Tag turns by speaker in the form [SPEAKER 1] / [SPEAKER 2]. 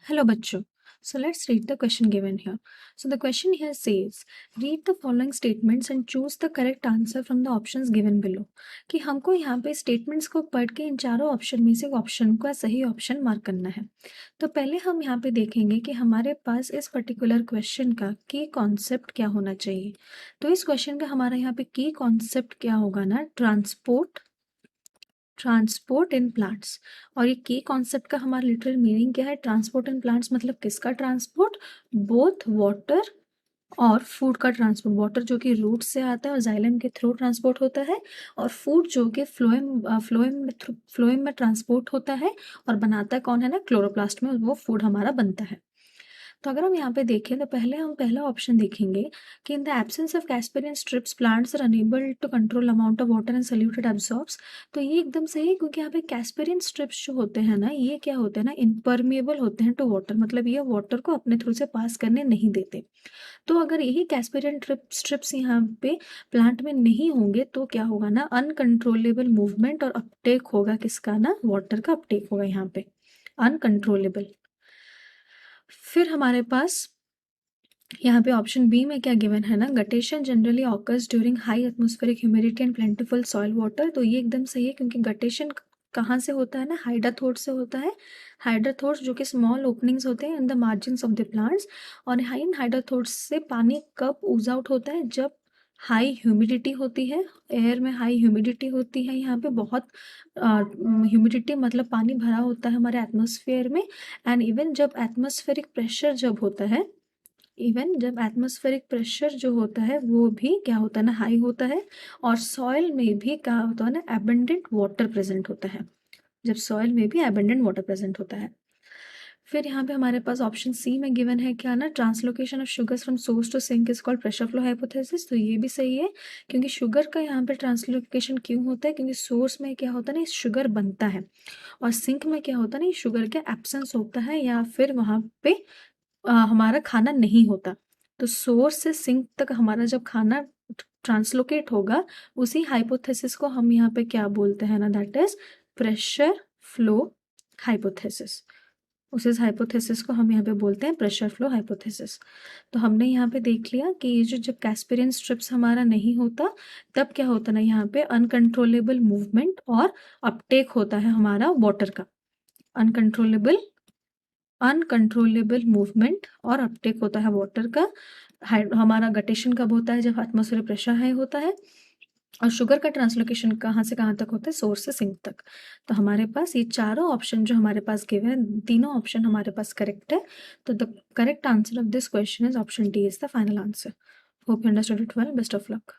[SPEAKER 1] Hello, bachcho. So let's read the question given here. So the question here says, read the following statements and choose the correct answer from the options given below. कि हमको यहाँ पे statements को पढ़ के इन चारों option में से ऑप्शन का सही ऑप्शन मार्क करना है. तो पहले हम यहाँ पे देखेंगे कि हमारे पास इस पर्टिकुलर क्वेश्चन का की कॉन्सेप्ट क्या होना चाहिए. तो इस क्वेश्चन का हमारा यहाँ पे की कॉन्सेप्ट क्या होगा ना, ट्रांसपोर्ट इन प्लांट्स. और ये की कॉन्सेप्ट का हमारा लिटरल मीनिंग क्या है? ट्रांसपोर्ट इन प्लांट्स मतलब किसका ट्रांसपोर्ट? बोथ वाटर और फूड का ट्रांसपोर्ट. वाटर जो कि रूट से आता है और जाइलम के थ्रू ट्रांसपोर्ट होता है, और फूड जो कि फ्लोएम में ट्रांसपोर्ट होता है और बनाता कौन है ना, क्लोरोप्लास्ट में वो फूड हमारा बनता है. तो अगर हम यहाँ पे देखें तो पहले हम पहला ऑप्शन देखेंगे कि in the absence of Casparian strips plants are unable to control amount of water and solutes absorbs. तो ये एकदम सही है, क्योंकि यहाँ पे कैस्पेरियन स्ट्रिप्स जो होते हैं ना, ये क्या होते हैं ना, इम्परमेबल होते हैं टू वाटर. मतलब ये वाटर को अपने थ्रू से पास करने नहीं देते. तो अगर यही कैस्पेरियन स्ट्रिप्स यहाँ पे प्लांट में नहीं होंगे तो क्या होगा ना, अनकंट्रोलेबल मूवमेंट और अपटेक होगा. किसका ना, वाटर का अपटेक होगा यहाँ पे, अनकंट्रोलेबल. फिर हमारे पास यहाँ पे ऑप्शन बी में क्या गिवन है ना, guttation generally occurs during high atmospheric humidity and प्लेंटिफुल soil water. तो ये एकदम सही है, क्योंकि गटेशन कहाँ से होता है ना, हाइड्राथोर्स से होता है. हाइड्राथोर्स जो कि स्मॉल ओपनिंग्स होते हैं in the margins of the plants. और इन हाइड्राथोर्स से पानी कब ऊज आउट होता है? जब हाई ह्यूमिडिटी होती है, एयर में हाई ह्यूमिडिटी होती है. यहाँ पे बहुत ह्यूमिडिटी मतलब पानी भरा होता है हमारे एटमॉस्फेयर में. एंड इवन जब एटमॉस्फेरिक प्रेशर जब होता है, जो होता है वो भी क्या होता है ना, हाई होता है. और सॉइल में भी क्या होता है ना, एबंडेंट वाटर प्रेजेंट होता है. जब सॉइल में भी एबंडेंट वाटर प्रेजेंट होता है. फिर यहाँ पे हमारे पास ऑप्शन सी में गिवन है क्या ना, translocation of sugars from source to sink is called pressure flow hypothesis. तो ये भी सही है, क्योंकि शुगर का यहाँ पे ट्रांसलोकेशन क्यों होता है? क्योंकि सोर्स में क्या होता है ना, शुगर बनता है, और सिंक में क्या होता है ना, शुगर का एब्सेंस होता है, या फिर वहाँ पे हमारा खाना नहीं होता. तो सोर्स से सिंक तक हमारा जब खाना ट्रांसलोकेट होगा, उसी हाइपोथेसिस को हम यहाँ पे क्या बोलते हैं ना, that is pressure flow hypothesis. उस हाइपोथेसिस को हम यहाँ पे बोलते हैं प्रेशर फ्लो हाइपोथेसिस. तो हमने यहाँ पे देख लिया कि ये जो जब कैस्पेरियन स्ट्रिप्स हमारा नहीं होता, तब क्या होता ना, यहाँ पे अनकंट्रोलेबल मूवमेंट और अपटेक होता है हमारा वाटर का. अनकंट्रोलेबल मूवमेंट और अपटेक होता है वाटर का. हमारा गटेशन कब होता है? जब एटमॉस्फेयर प्रेशर हाई होता है. और शुगर का ट्रांसलोकेशन कहाँ से कहाँ तक होता है? सोर्स से सिंक तक. तो हमारे पास ये चारों ऑप्शन जो हमारे पास गिवन है, तीनों ऑप्शन हमारे पास करेक्ट है. तो the correct answer of this question is option D is the final answer. Hope you understood it well. Best of luck.